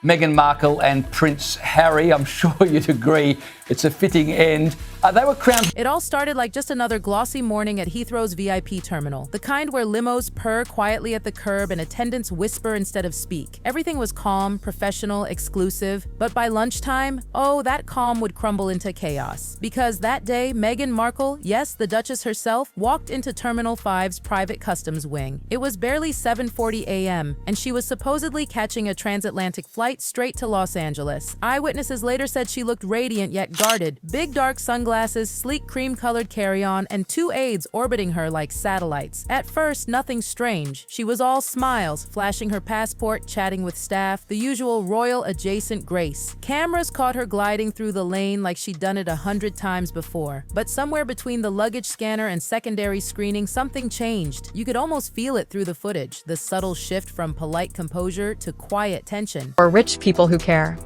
Meghan Markle and Prince Harry. I'm sure you'd agree it's a fitting end. They were crowned. It all started like just another glossy morning at Heathrow's VIP terminal, the kind where limos purr quietly at the curb and attendants whisper instead of speak. Everything was calm, professional, exclusive, but by lunchtime, oh, that calm would crumble into chaos. Because that day, Meghan Markle, yes, the Duchess herself, walked into Terminal 5's private customs wing. It was barely 7:40 a.m., and she was supposedly catching a transatlantic flight straight to Los Angeles. Eyewitnesses later said she looked radiant yet guarded, big dark sunglasses, sleek cream-colored carry-on, and 2 aides orbiting her like satellites. At first, nothing strange. She was all smiles, flashing her passport, chatting with staff, the usual royal adjacent grace. Cameras caught her gliding through the lane like she'd done it 100 times before. But somewhere between the luggage scanner and secondary screening, something changed. You could almost feel it through the footage, the subtle shift from polite composure to quiet tension. Or rich people who care.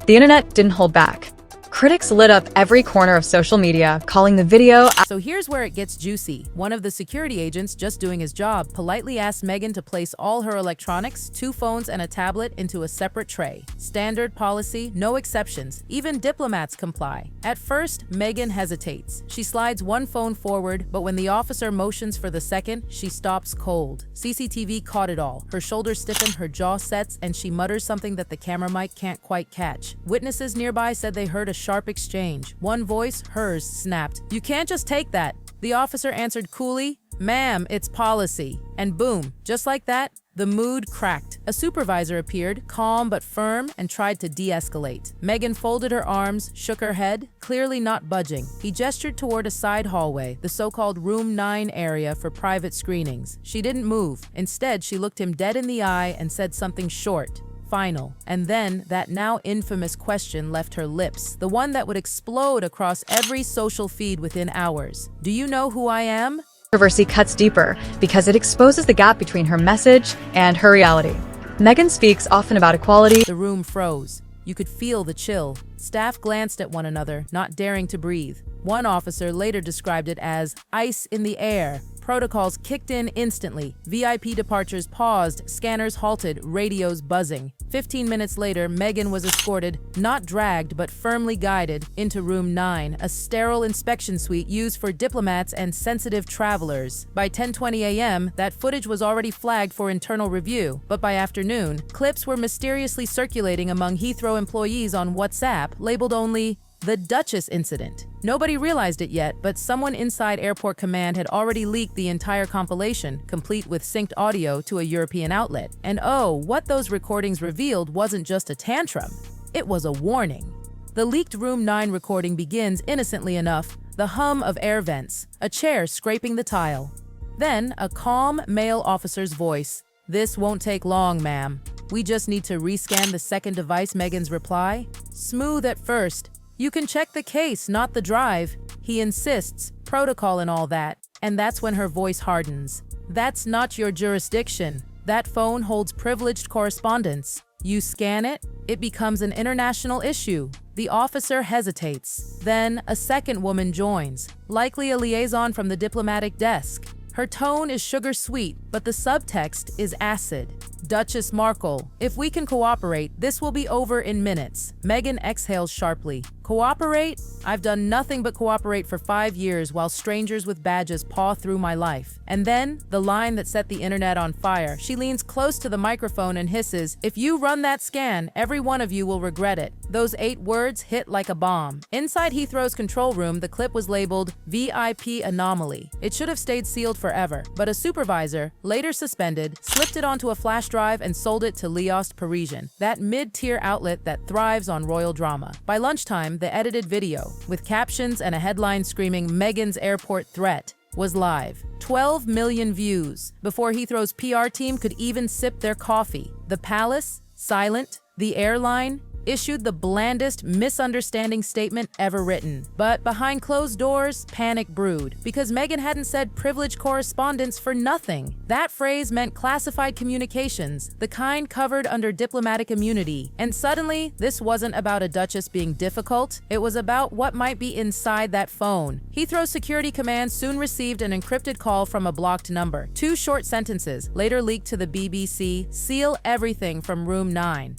The internet didn't hold back. Critics lit up every corner of social media, calling the video. So here's where it gets juicy. One of the security agents, just doing his job, politely asked Meghan to place all her electronics, 2 phones and a tablet, into a separate tray. Standard policy, no exceptions. Even diplomats comply. At first, Meghan hesitates. She slides 1 phone forward, but when the officer motions for the second, she stops cold. CCTV caught it all. Her shoulders stiffen, her jaw sets, and she mutters something that the camera mic can't quite catch. Witnesses nearby said they heard a sharp exchange. One voice, hers, snapped, "You can't just take that." The officer answered coolly, "Ma'am, it's policy." And boom, just like that, the mood cracked. A supervisor appeared, calm but firm, and tried to de-escalate. Meghan folded her arms, shook her head, clearly not budging. He gestured toward a side hallway, the so-called Room 9 area for private screenings. She didn't move. Instead, she looked him dead in the eye and said something short, final. And then that now infamous question left her lips, the one that would explode across every social feed within hours. "Do you know who I am?" Controversy cuts deeper because it exposes the gap between her message and her reality. Meghan speaks often about equality. The room froze. You could feel the chill. Staff glanced at one another, not daring to breathe. One officer later described it as ice in the air. Protocols kicked in instantly. VIP departures paused, scanners halted, radios buzzing. 15 minutes later, Meghan was escorted, not dragged but firmly guided, into Room 9, a sterile inspection suite used for diplomats and sensitive travelers. By 10:20 a.m., that footage was already flagged for internal review, but by afternoon, clips were mysteriously circulating among Heathrow employees on WhatsApp, labeled only the Duchess incident. Nobody realized it yet, but someone inside Airport Command had already leaked the entire compilation, complete with synced audio, to a European outlet. And oh, what those recordings revealed wasn't just a tantrum. It was a warning. The leaked Room 9 recording begins innocently enough, the hum of air vents, a chair scraping the tile. Then, a calm male officer's voice. "This won't take long, ma'am. We just need to rescan the second device." Meghan's reply? Smooth at first. "You can check the case, not the drive." He insists, protocol and all that. And that's when her voice hardens. "That's not your jurisdiction. That phone holds privileged correspondence. You scan it, it becomes an international issue." The officer hesitates. Then a second woman joins, likely a liaison from the diplomatic desk. Her tone is sugar-sweet, but the subtext is acid. "Duchess Markle, if we can cooperate, this will be over in minutes." Meghan exhales sharply. "Cooperate? I've done nothing but cooperate for 5 years while strangers with badges paw through my life." And then, the line that set the internet on fire. She leans close to the microphone and hisses, "If you run that scan, every one of you will regret it." Those 8 words hit like a bomb. Inside Heathrow's control room, the clip was labeled VIP Anomaly. It should have stayed sealed forever, but a supervisor, later suspended, slipped it onto a flash drive and sold it to L'Ost Parisien, that mid-tier outlet that thrives on royal drama. By lunchtime, the edited video, with captions and a headline screaming "Meghan's airport threat," was live. 12 million views, before Heathrow's PR team could even sip their coffee. The palace, silent. The airline issued the blandest misunderstanding statement ever written. But behind closed doors, panic brewed, because Meghan hadn't said privileged correspondence for nothing. That phrase meant classified communications, the kind covered under diplomatic immunity. And suddenly, this wasn't about a duchess being difficult, it was about what might be inside that phone. Heathrow Security Command soon received an encrypted call from a blocked number. 2 short sentences, later leaked to the BBC, seal everything from Room 9.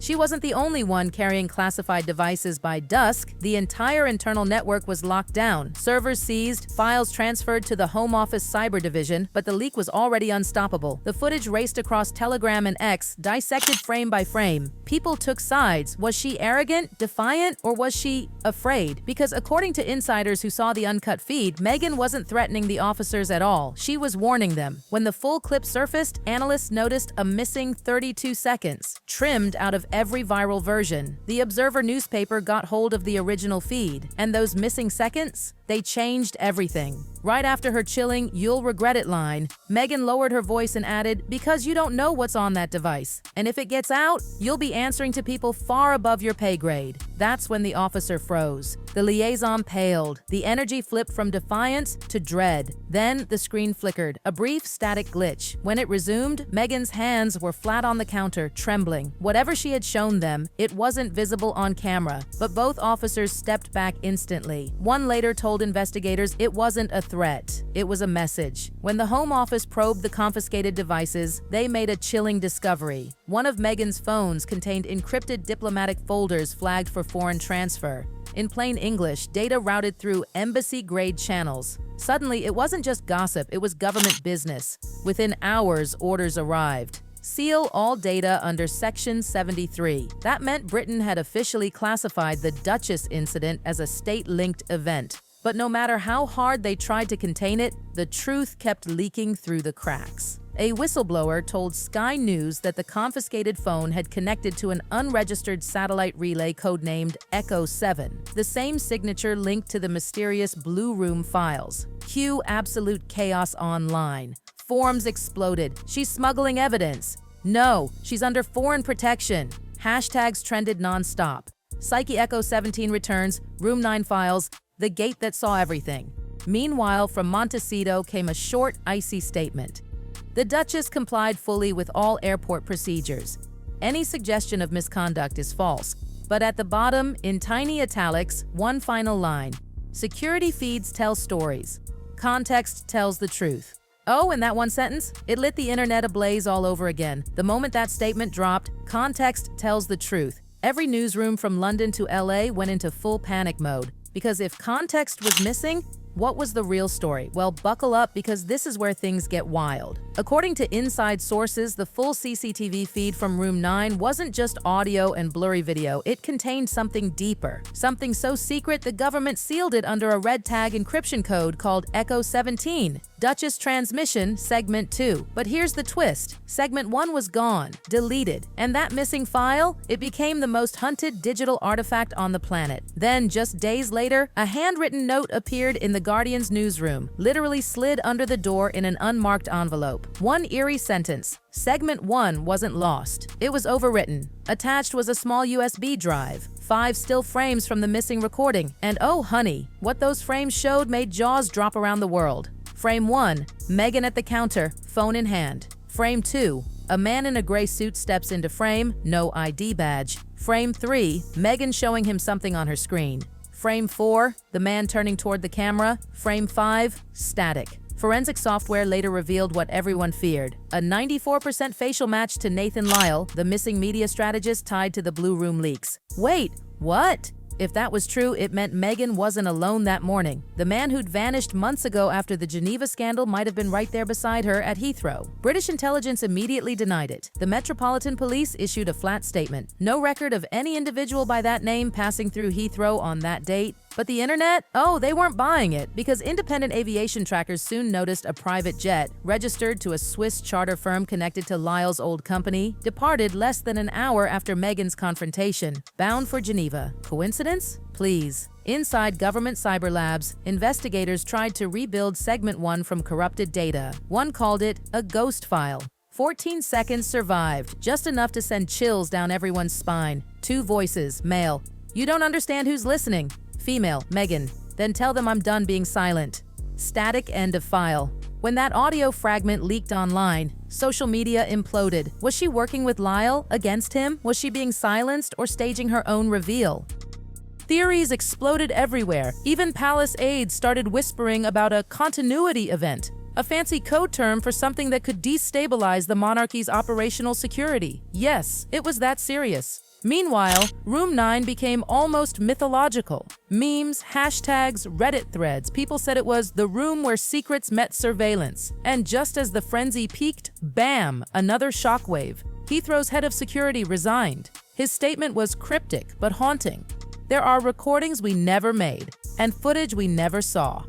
She wasn't the only one carrying classified devices. By dusk, the entire internal network was locked down, servers seized, files transferred to the Home Office Cyber Division, but the leak was already unstoppable. The footage raced across Telegram and X, dissected frame by frame. People took sides. Was she arrogant, defiant, or was she afraid? Because according to insiders who saw the uncut feed, Meghan wasn't threatening the officers at all. She was warning them. When the full clip surfaced, analysts noticed a missing 32 seconds, trimmed out of every viral version. The Observer newspaper got hold of the original feed, and those missing seconds, they changed everything. Right after her chilling "you'll regret it" line, Meghan lowered her voice and added, "Because you don't know what's on that device. And if it gets out, you'll be answering to people far above your pay grade." That's when the officer froze. The liaison paled. The energy flipped from defiance to dread. Then the screen flickered, a brief static glitch. When it resumed, Meghan's hands were flat on the counter, trembling. Whatever she had shown them, it wasn't visible on camera, but both officers stepped back instantly. One later told investigators it wasn't a threat, it was a message. When the Home Office probed the confiscated devices, they made a chilling discovery. One of Meghan's phones contained encrypted diplomatic folders flagged for foreign transfer. In plain English, data routed through embassy-grade channels. Suddenly, it wasn't just gossip, it was government business. Within hours, orders arrived. Seal all data under Section 73. That meant Britain had officially classified the Duchess incident as a state-linked event. But no matter how hard they tried to contain it, the truth kept leaking through the cracks. A whistleblower told Sky News that the confiscated phone had connected to an unregistered satellite relay codenamed Echo 7, the same signature linked to the mysterious Blue Room files. Cue absolute chaos online. Forums exploded. She's smuggling evidence. No, she's under foreign protection. Hashtags trended nonstop. Psyche Echo 17 returns, Room 9 files, the gate that saw everything. Meanwhile, from Montecito came a short, icy statement. The Duchess complied fully with all airport procedures. Any suggestion of misconduct is false. But at the bottom, in tiny italics, one final line. Security feeds tell stories. Context tells the truth. Oh, and that one sentence? It lit the internet ablaze all over again. The moment that statement dropped, context tells the truth. Every newsroom from London to LA went into full panic mode. Because if context was missing, what was the real story? Well, buckle up because this is where things get wild. According to inside sources, the full CCTV feed from Room 9 wasn't just audio and blurry video. It contained something deeper. Something so secret the government sealed it under a red tag encryption code called Echo 17. Duchess Transmission, Segment 2. But here's the twist. Segment 1 was gone, deleted. And that missing file? It became the most hunted digital artifact on the planet. Then, just days later, a handwritten note appeared in the Guardian's newsroom, literally slid under the door in an unmarked envelope. One eerie sentence. Segment 1 wasn't lost. It was overwritten. Attached was a small USB drive. 5 still frames from the missing recording. And oh honey, what those frames showed made jaws drop around the world. Frame 1, Meghan at the counter, phone in hand. Frame 2, a man in a gray suit steps into frame, no ID badge. Frame 3, Meghan showing him something on her screen. Frame 4, the man turning toward the camera. Frame 5, static. Forensic software later revealed what everyone feared. A 94% facial match to Nathan Lyle, the missing media strategist tied to the Blue Room leaks. Wait, what? If that was true, it meant Meghan wasn't alone that morning. The man who'd vanished months ago after the Geneva scandal might have been right there beside her at Heathrow. British intelligence immediately denied it. The Metropolitan Police issued a flat statement. No record of any individual by that name passing through Heathrow on that date. But the internet? Oh, they weren't buying it, because independent aviation trackers soon noticed a private jet, registered to a Swiss charter firm connected to Lyle's old company, departed less than an hour after Meghan's confrontation, bound for Geneva. Coincidence? Please. Inside government cyber labs, investigators tried to rebuild Segment 1 from corrupted data. One called it a ghost file. 14 seconds survived, just enough to send chills down everyone's spine. 2 voices, male. You don't understand who's listening. Female, Meghan. Then tell them I'm done being silent. Static end of file. When that audio fragment leaked online, social media imploded. Was she working with Lyle, against him? Was she being silenced or staging her own reveal? Theories exploded everywhere. Even palace aides started whispering about a continuity event. a fancy code term for something that could destabilize the monarchy's operational security. Yes, it was that serious. Meanwhile, Room 9 became almost mythological. Memes, hashtags, Reddit threads, people said it was the room where secrets met surveillance. And just as the frenzy peaked, bam, another shockwave. Heathrow's head of security resigned. His statement was cryptic but haunting. There are recordings we never made and footage we never saw.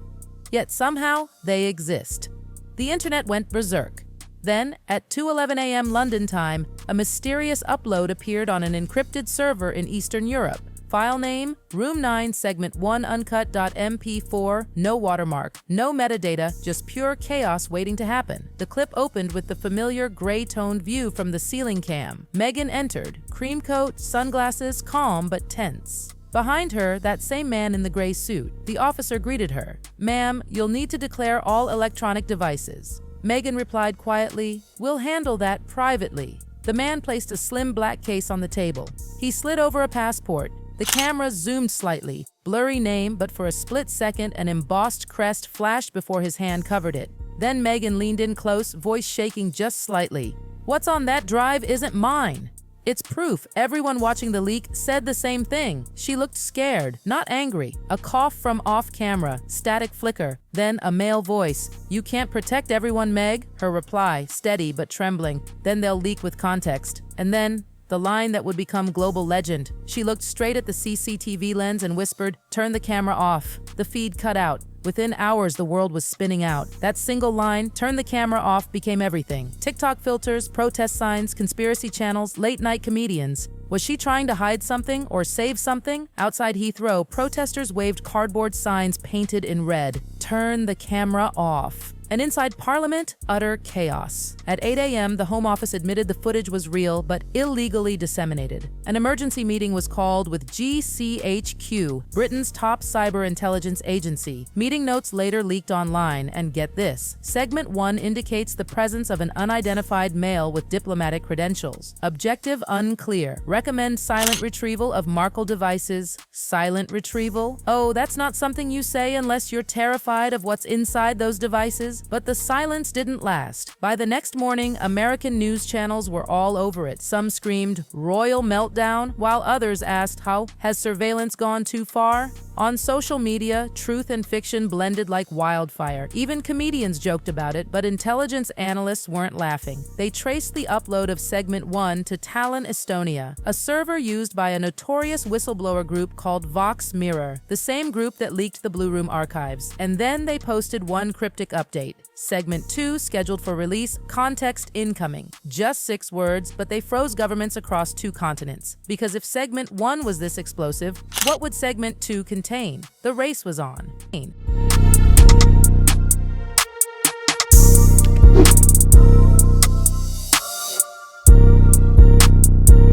Yet somehow they exist. The internet went berserk. Then, at 2:11 a.m. London time, a mysterious upload appeared on an encrypted server in Eastern Europe. File name, Room 9 Segment 1 Uncut.mp4, no watermark, no metadata, just pure chaos waiting to happen. The clip opened with the familiar gray-toned view from the ceiling cam. Meghan entered, cream coat, sunglasses, calm but tense. Behind her, that same man in the gray suit. The officer greeted her. "Ma'am, you'll need to declare all electronic devices." Meghan replied quietly, "We'll handle that privately." The man placed a slim black case on the table. He slid over a passport. The camera zoomed slightly. Blurry name, but for a split second, an embossed crest flashed before his hand covered it. Then Meghan leaned in close, voice shaking just slightly. "What's on that drive isn't mine." It's proof. Everyone watching the leak said the same thing. She looked scared, not angry. A cough from off camera, static flicker, then a male voice. "You can't protect everyone, Meg." Her reply, steady but trembling. "Then they'll leak with context." And then, the line that would become global legend. She looked straight at the CCTV lens and whispered, "Turn the camera off." The feed cut out. Within hours, the world was spinning out. That single line, "turn the camera off," became everything. TikTok filters, protest signs, conspiracy channels, late-night comedians. Was she trying to hide something or save something? Outside Heathrow, protesters waved cardboard signs painted in red. "Turn the camera off." And inside Parliament, utter chaos. At 8 a.m., the Home Office admitted the footage was real, but illegally disseminated. An emergency meeting was called with GCHQ, Britain's top cyber intelligence agency. Meeting notes later leaked online, and get this. Segment 1 indicates the presence of an unidentified male with diplomatic credentials. Objective unclear. Recommend silent retrieval of Markle devices. Silent retrieval? Oh, that's not something you say unless you're terrified of what's inside those devices. But the silence didn't last. By the next morning, American news channels were all over it. Some screamed, "Royal meltdown," while others asked, "How has surveillance gone too far?" On social media, truth and fiction blended like wildfire. Even comedians joked about it, but intelligence analysts weren't laughing. They traced the upload of Segment 1 to Tallinn, Estonia, a server used by a notorious whistleblower group called Vox Mirror, the same group that leaked the Blue Room archives. And then they posted one cryptic update. Segment 2, scheduled for release, context incoming. Just 6 words, but they froze governments across 2 continents. Because if Segment 1 was this explosive, what would Segment 2 contain? The race was on.